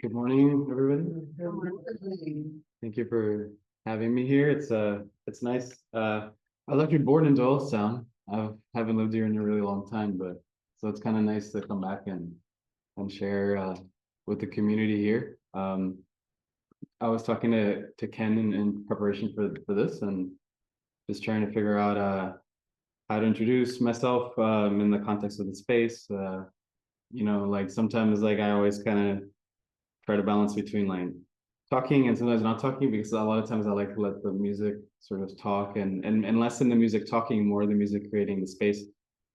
Good morning, everybody. Thank you for having me here. It's nice. I was actually born in Doylestown. I haven't lived here in a really long time, but so it's kind of nice to come back and share with the community here. I was talking to Ken in preparation for this and just trying to figure out how to introduce myself in the context of the space. Like sometimes like I always kind of try to balance between like talking and sometimes not talking because a lot of times I like to let the music sort of talk and less than the music talking, more the music creating the space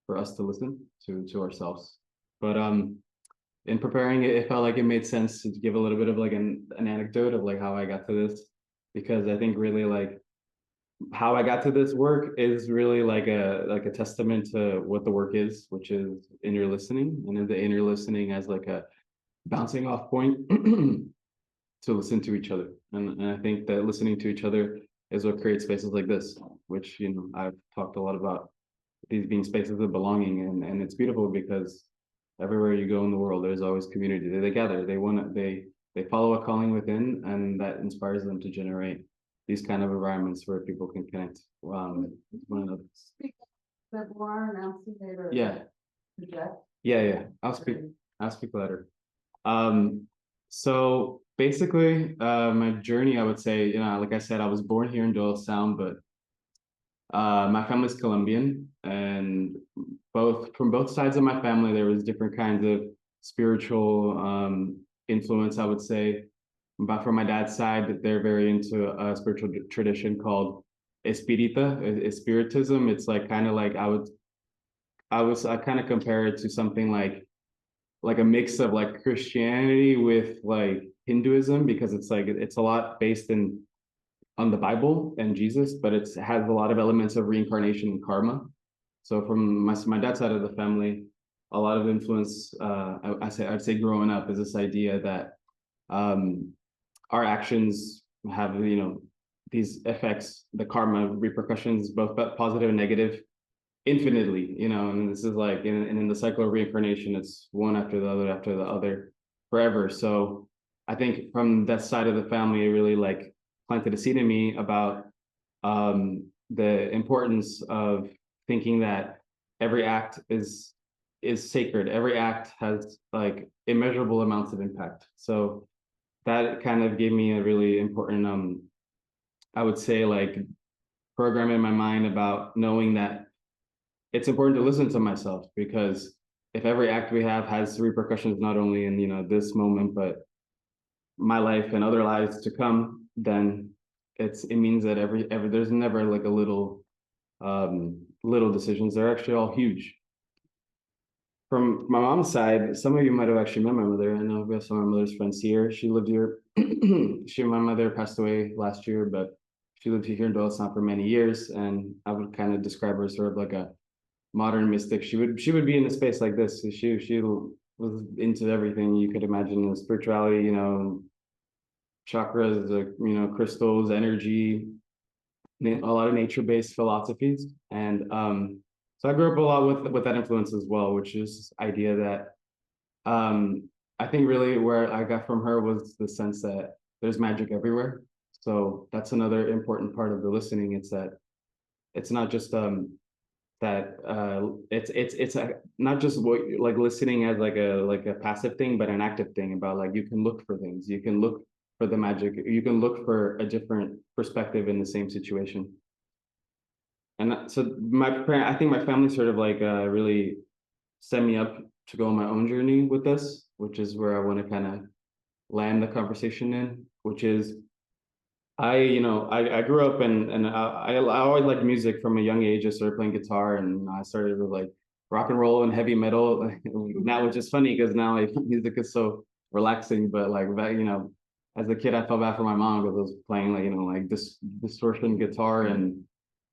for us to listen to ourselves. But in preparing it, it felt like it made sense to give a little bit of like an anecdote of like how I got to this, because I think really like how I got to this work is really like a testament to what the work is, which is inner listening, and the inner listening as like a bouncing off point to listen to each other. And I think that listening to each other is what creates spaces like this, which, I've talked a lot about these being spaces of belonging. And it's beautiful because everywhere you go in the world, there's always community. They gather, they follow a calling within, and that inspires them to generate these kind of environments where people can connect with one another. Speak a bit more and I'll see later. Yeah. Project. Yeah. I'll speak later. So basically, my journey, I would say, like I said, I was born here in Doylestown, but my family's Colombian, and from both sides of my family, there was different kinds of spiritual influence, I would say. But from my dad's side, they're very into a spiritual tradition called spiritism. It's like kind of like I kind of compare it to something like a mix of like Christianity with like Hinduism, because it's a lot based in on the Bible and Jesus, but it has a lot of elements of reincarnation and karma. So from my dad's side of the family, a lot of influence I'd say growing up is this idea that um, our actions have these effects, the karma repercussions, both positive and negative, infinitely, and this is like in the cycle of reincarnation, it's one after the other forever. So I think from that side of the family, it really like planted a seed in me about the importance of thinking that every act is sacred. Every act has like immeasurable amounts of impact. So that kind of gave me a really important I would say like program in my mind about knowing that it's important to listen to myself, because if every act we have has repercussions not only in this moment but my life and other lives to come, then it means that every there's never like a little decisions. They're actually all huge. From my mom's side, some of you might have actually met my mother. I know we have some of my mother's friends here. She lived here. My mother passed away last year, but she lived here in Doylestown for many years, and I would kind of describe her as sort of like a modern mystic. She would be in a space like this. She was into everything you could imagine, spirituality, chakras, crystals, energy, a lot of nature-based philosophies. And so I grew up a lot with that influence as well, which is this idea that I think really where I got from her was the sense that there's magic everywhere. So that's another important part of the listening. It's that it's not just that it's not just what like listening as like a passive thing, but an active thing about like you can look for things, you can look for the magic, you can look for a different perspective in the same situation. And so I think my family sort of like really set me up to go on my own journey with this, which is where I want to kind of land the conversation in, which is I grew up and I always liked music from a young age. I started playing guitar, and I started with like rock and roll and heavy metal. Now it's just funny because now like music is so relaxing, but like that, as a kid I felt bad for my mom because I was playing like like this distortion guitar and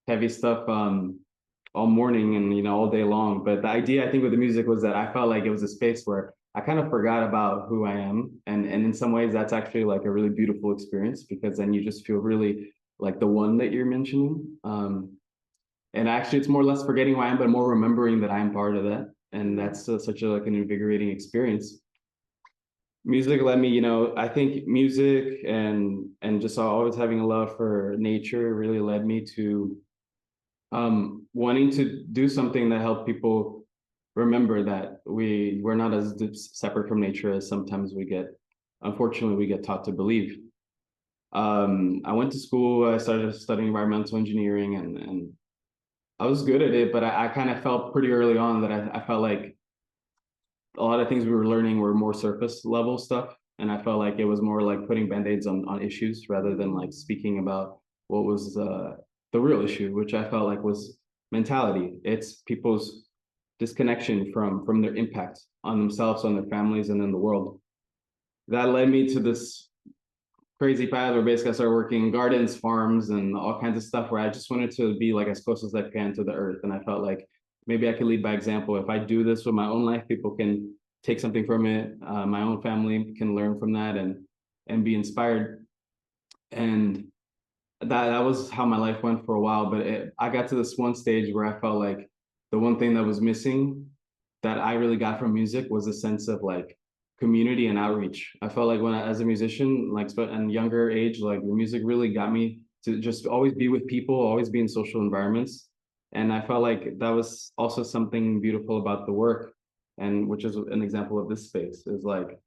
heavy stuff all morning and all day long. But the idea I think with the music was that I felt like it was a space where I kind of forgot about who I am. And in some ways that's actually like a really beautiful experience, because then you just feel really like the one that you're mentioning. And actually it's more or less forgetting who I am, but more remembering that I'm part of that. And that's such a like an invigorating experience. music led me, I think music and just always having a love for nature really led me to wanting to do something that helped people remember that we're not as separate from nature as sometimes unfortunately we get taught to believe. I went to school, I started studying environmental engineering, and I was good at it, but I kind of felt pretty early on that I felt like a lot of things we were learning were more surface level stuff. And I felt like it was more like putting band-aids on issues rather than like speaking about what was the real issue, which I felt like was mentality. It's people's disconnection from their impact on themselves, on their families, and in the world. That led me to this crazy path where basically I started working in gardens, farms, and all kinds of stuff where I just wanted to be like as close as I can to the earth. And I felt like maybe I could lead by example. If I do this with my own life, people can take something from it. My own family can learn from that and be inspired. And that was how my life went for a while. But I got to this one stage where I felt like the one thing that was missing that I really got from music was a sense of like community and outreach. I felt like as a musician, like and younger age, like the music really got me to just always be with people, always be in social environments. And I felt like that was also something beautiful about the work, and which is an example of this space is like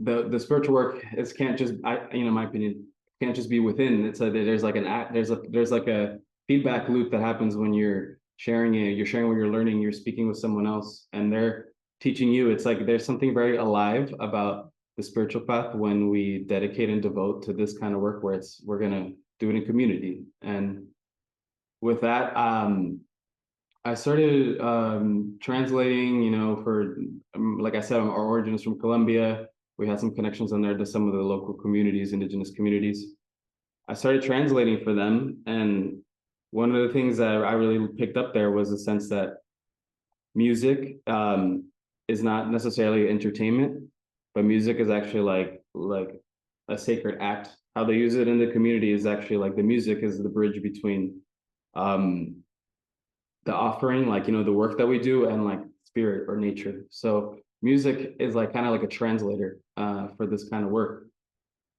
the spiritual work is can't just my opinion can't just be within. It's a there's like an act there's like a feedback loop that happens when you're sharing what you're learning, you're speaking with someone else and they're teaching you. It's like there's something very alive about the spiritual path when we dedicate and devote to this kind of work where we're gonna do it in community. And with that, I started translating, for like I said, our origin is from Colombia. We had some connections on there to some of the local communities, indigenous communities. I started translating for them. And one of the things that I really picked up there was the sense that music is not necessarily entertainment, but music is actually like a sacred act. How they use it in the community is actually like the music is the bridge between um, the offering, like the work that we do, and like spirit or nature. So music is like kind of like a translator for this kind of work.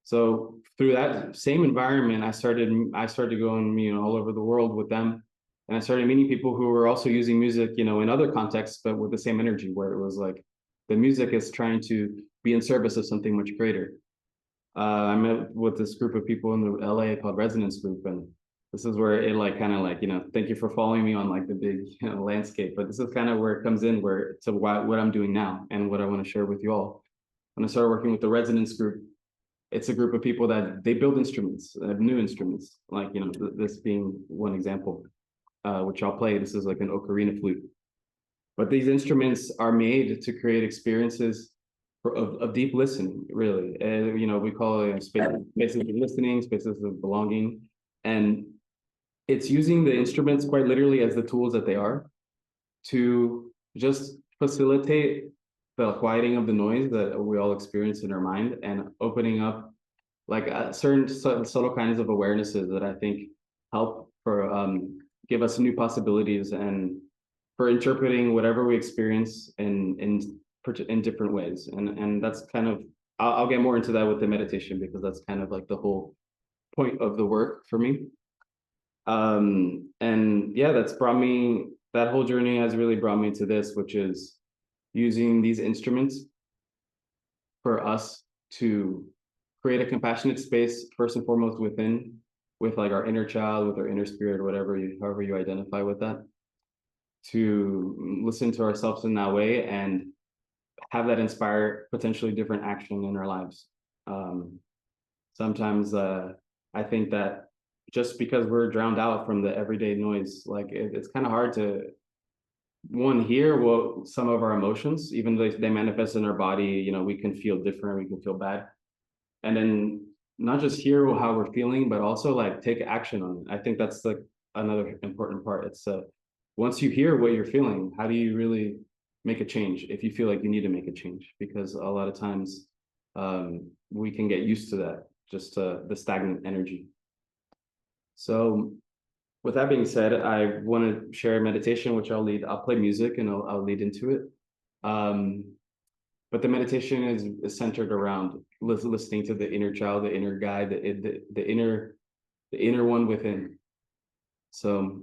So through that same environment, I started going all over the world with them, and I started meeting people who were also using music in other contexts, but with the same energy, where it was like the music is trying to be in service of something much greater. I met with this group of people in the LA called Resonance Group, and this is where it like kind of like thank you for following me on like the big landscape, but this is kind of where it comes in, where to what I'm doing now and what I want to share with you all. When I started working with the Resonance Group, it's a group of people that they build instruments, new instruments, like this being one example, which I'll play. This is like an ocarina flute, but these instruments are made to create experiences of deep listening, really. And we call it spaces of listening, spaces of belonging, and it's using the instruments quite literally as the tools that they are to just facilitate the quieting of the noise that we all experience in our mind and opening up like certain subtle kinds of awarenesses that I think help for give us new possibilities and for interpreting whatever we experience in different ways. And that's kind of I'll get more into that with the meditation because that's kind of like the whole point of the work for me. And yeah, that whole journey has really brought me to this, which is using these instruments for us to create a compassionate space, first and foremost with like our inner child, with our inner spirit, however you identify with that, to listen to ourselves in that way and have that inspire potentially different action in our lives. Sometimes I think that just because we're drowned out from the everyday noise, like it's kind of hard to hear what some of our emotions, even though they manifest in our body, we can feel different, we can feel bad. And then not just hear how we're feeling, but also like take action on it. I think that's like another important part. It's once you hear what you're feeling, how do you really make a change if you feel like you need to make a change? Because a lot of times we can get used to that, just the stagnant energy. So with that being said, I want to share a meditation, which I'll play music and I'll lead into it. but the meditation is centered around listening to the inner child, the inner guide, the inner one within. So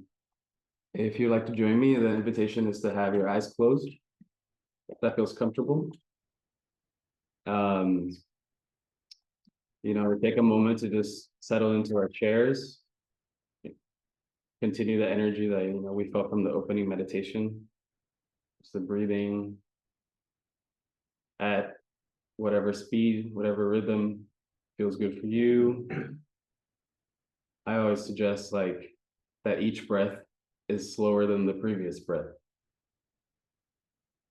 if you'd like to join me, the invitation is to have your eyes closed, if that feels comfortable. We take a moment to just settle into our chairs, continue the energy that we felt from the opening meditation. Just the breathing at whatever speed, whatever rhythm feels good for you. I always suggest that each breath is slower than the previous breath.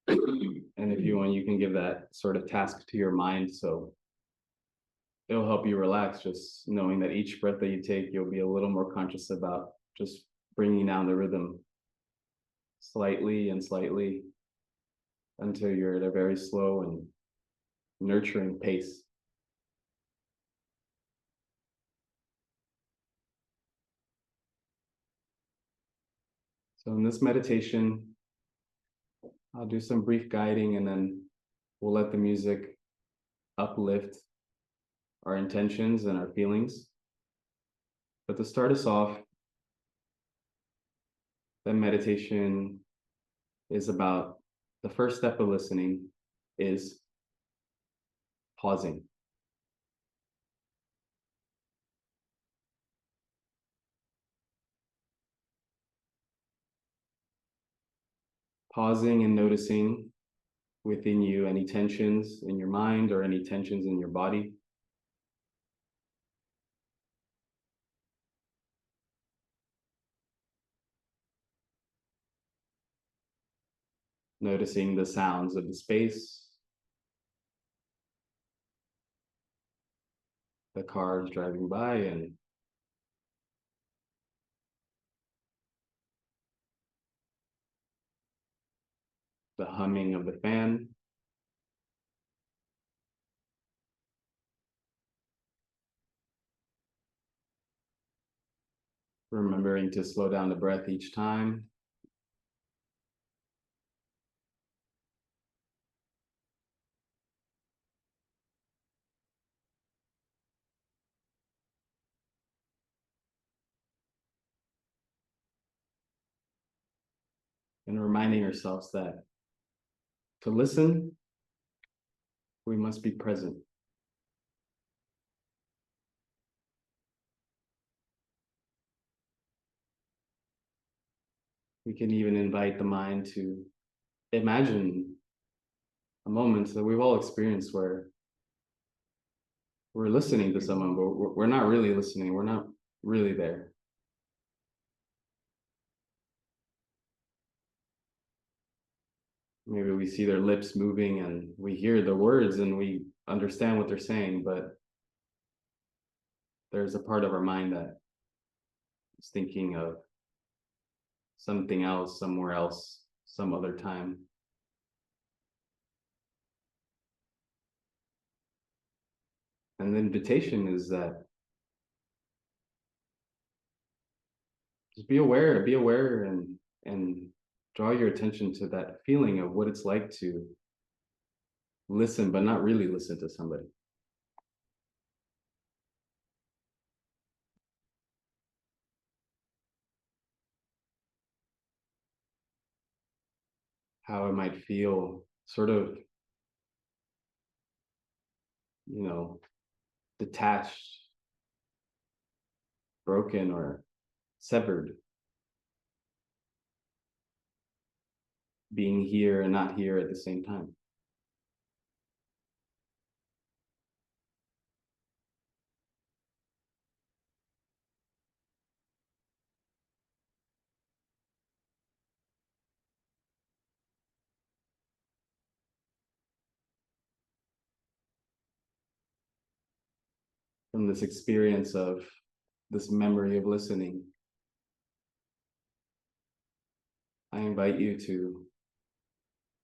And if you want, you can give that sort of task to your mind, so it'll help you relax, just knowing that each breath that you take, you'll be a little more conscious about just bringing down the rhythm slightly and slightly until you're at a very slow and nurturing pace. So in this meditation, I'll do some brief guiding, and then we'll let the music uplift our intentions and our feelings. But to start us off, the meditation is about the first step of listening is pausing. Pausing and noticing within you any tensions in your mind or any tensions in your body. Noticing the sounds of the space, the cars driving by, and the humming of the fan. Remembering to slow down the breath each time. And reminding ourselves that to listen, we must be present. We can even invite the mind to imagine a moment that we've all experienced where we're listening to someone, but we're not really listening. We're not really there. Maybe we see their lips moving and we hear the words and we understand what they're saying, but there's a part of our mind that is thinking of something else, somewhere else, some other time. And the invitation is that just be aware and draw your attention to that feeling of what it's like to listen, but not really listen to somebody. How it might feel sort of, detached, broken, or severed. Being here and not here at the same time. From this experience of this memory of listening, I invite you to,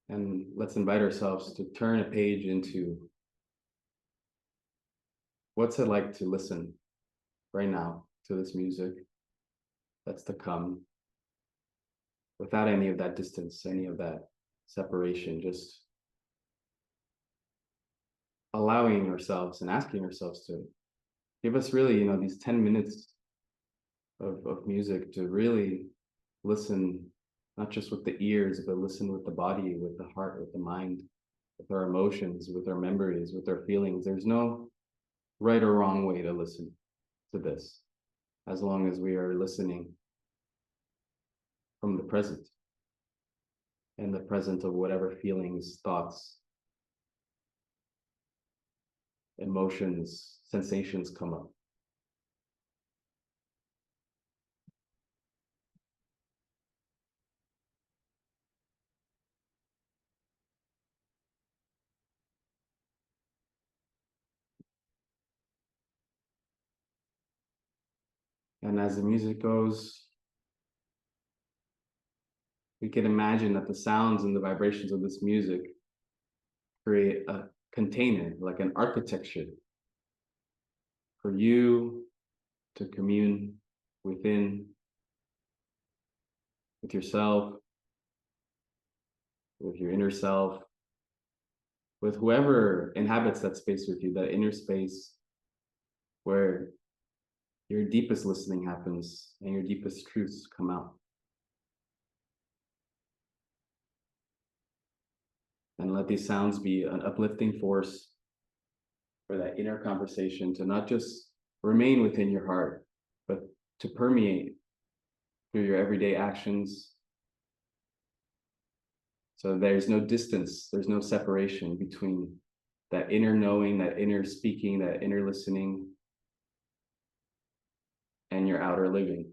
and let's invite ourselves to turn a page into what's it like to listen right now to this music that's to come, without any of that distance, any of that separation, just allowing ourselves and asking ourselves to give us really, these 10 minutes of music to really listen, not just with the ears, but listen with the body, with the heart, with the mind, with our emotions, with our memories, with our feelings. There's no right or wrong way to listen to this, as long as we are listening from the present and the present of whatever feelings, thoughts, emotions, sensations come up. And as the music goes, we can imagine that the sounds and the vibrations of this music create a container, like an architecture for you to commune within, with yourself, with your inner self, with whoever inhabits that space with you, that inner space where your deepest listening happens and your deepest truths come out. And let these sounds be an uplifting force for that inner conversation to not just remain within your heart, but to permeate through your everyday actions. So there's no distance, there's no separation between that inner knowing, that inner speaking, that inner listening, and your outer living.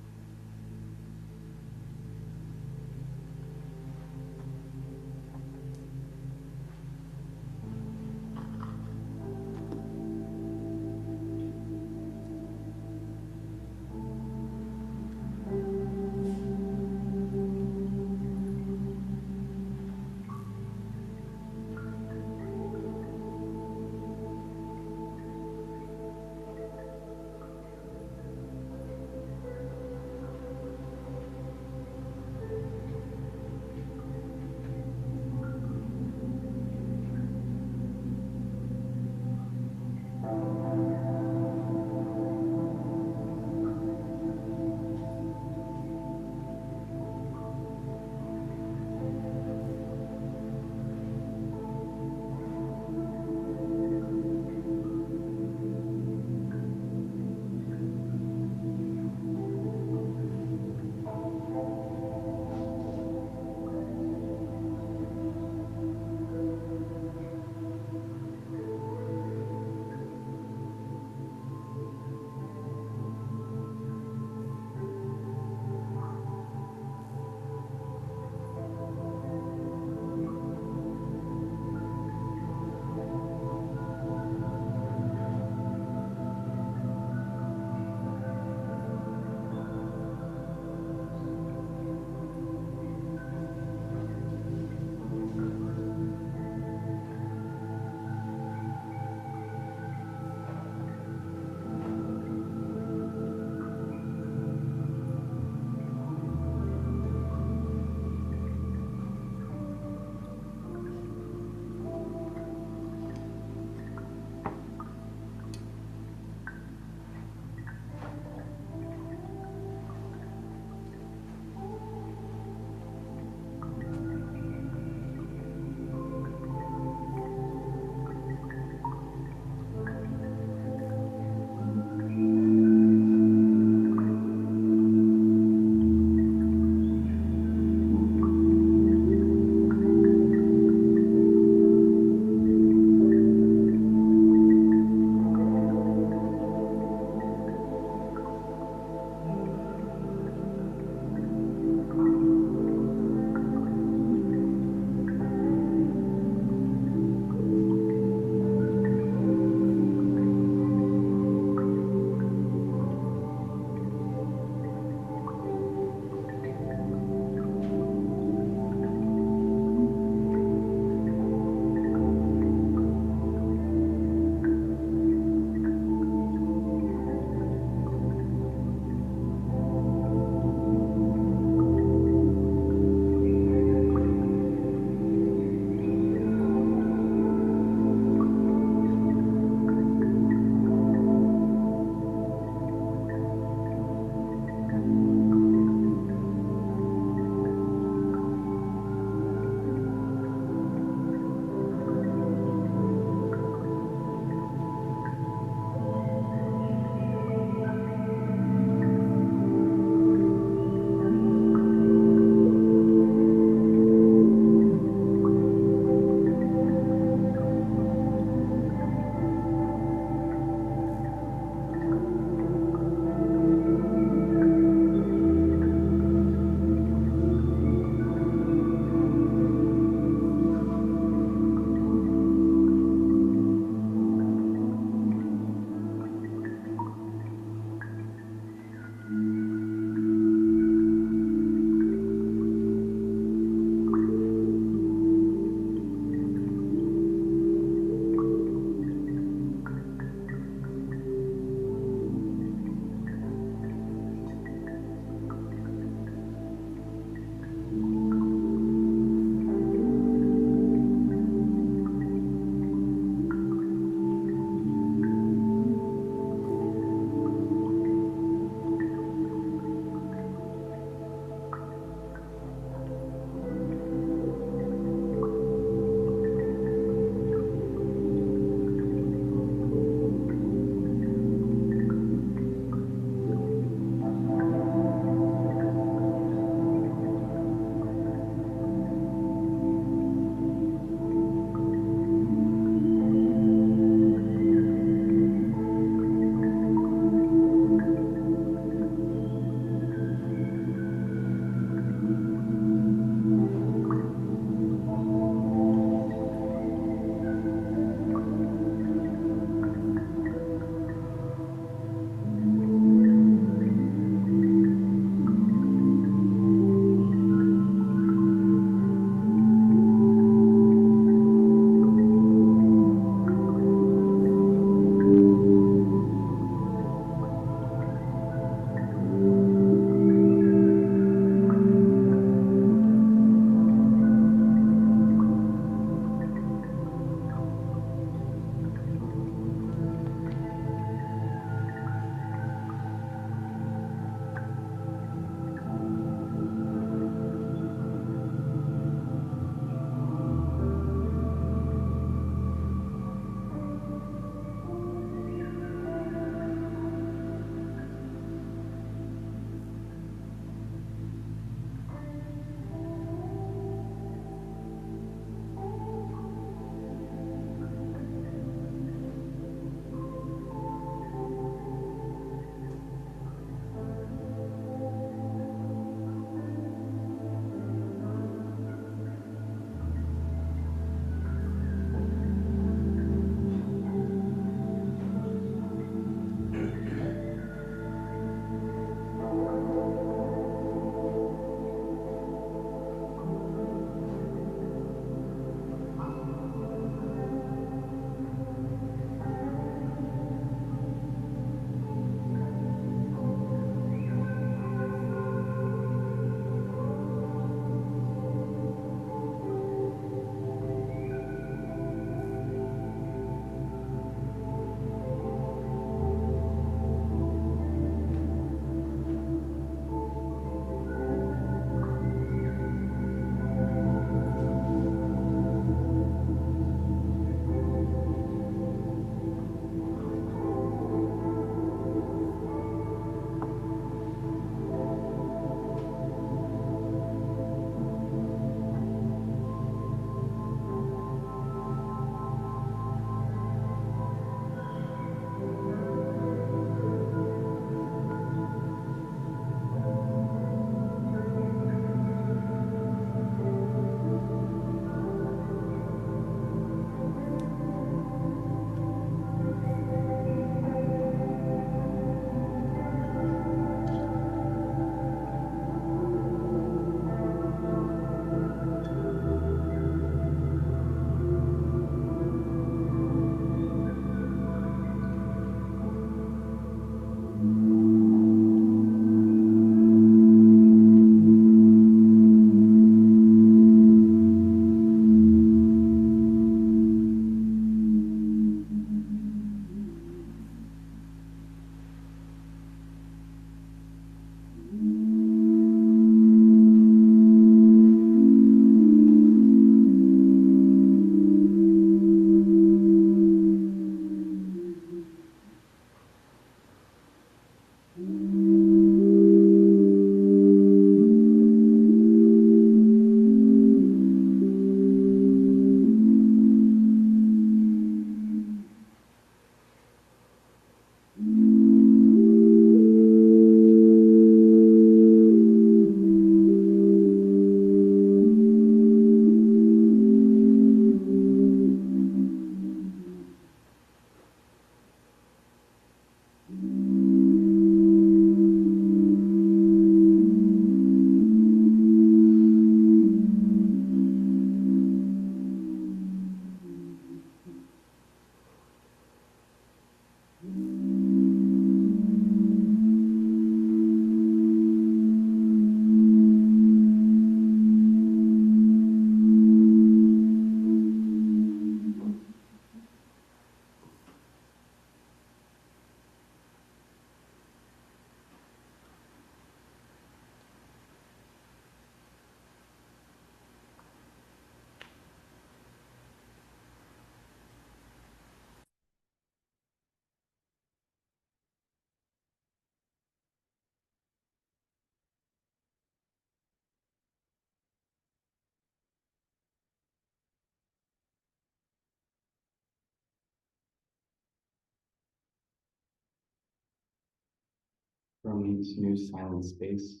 from this new silent space.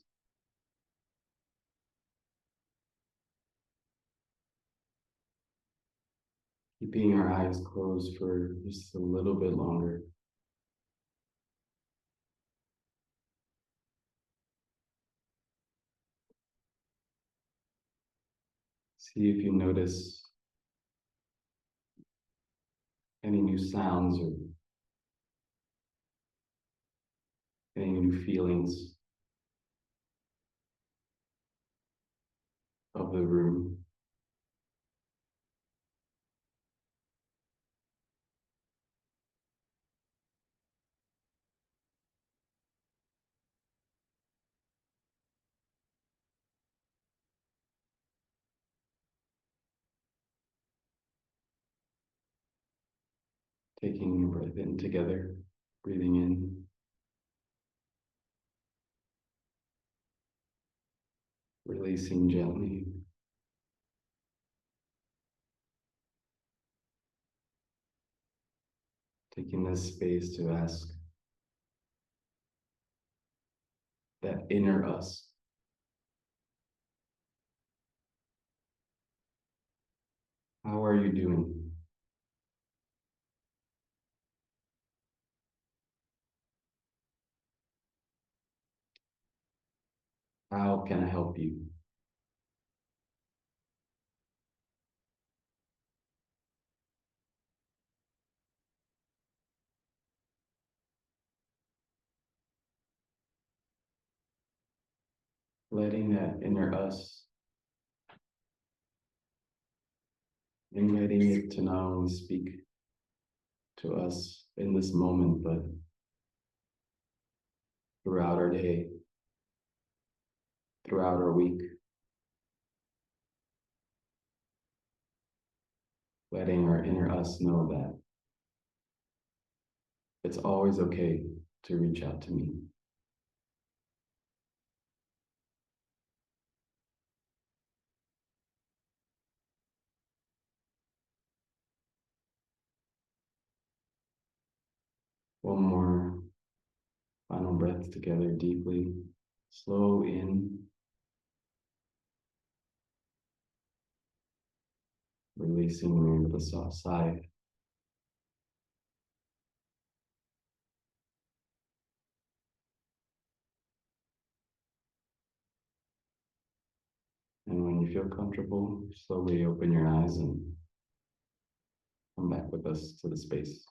Keeping our eyes closed for just a little bit longer. See if you notice any new sounds or any new feelings of the room. Taking a breath in together, breathing in, releasing gently. Taking this space to ask that inner us, how are you doing? How can I help you? Letting that inner us, inviting it to not only speak to us in this moment, but throughout our day, throughout our week. Letting our inner us know that it's always okay to reach out to me. One more final breath together deeply. Slow in, releasing with a soft sigh. And when you feel comfortable, slowly open your eyes and come back with us to the space.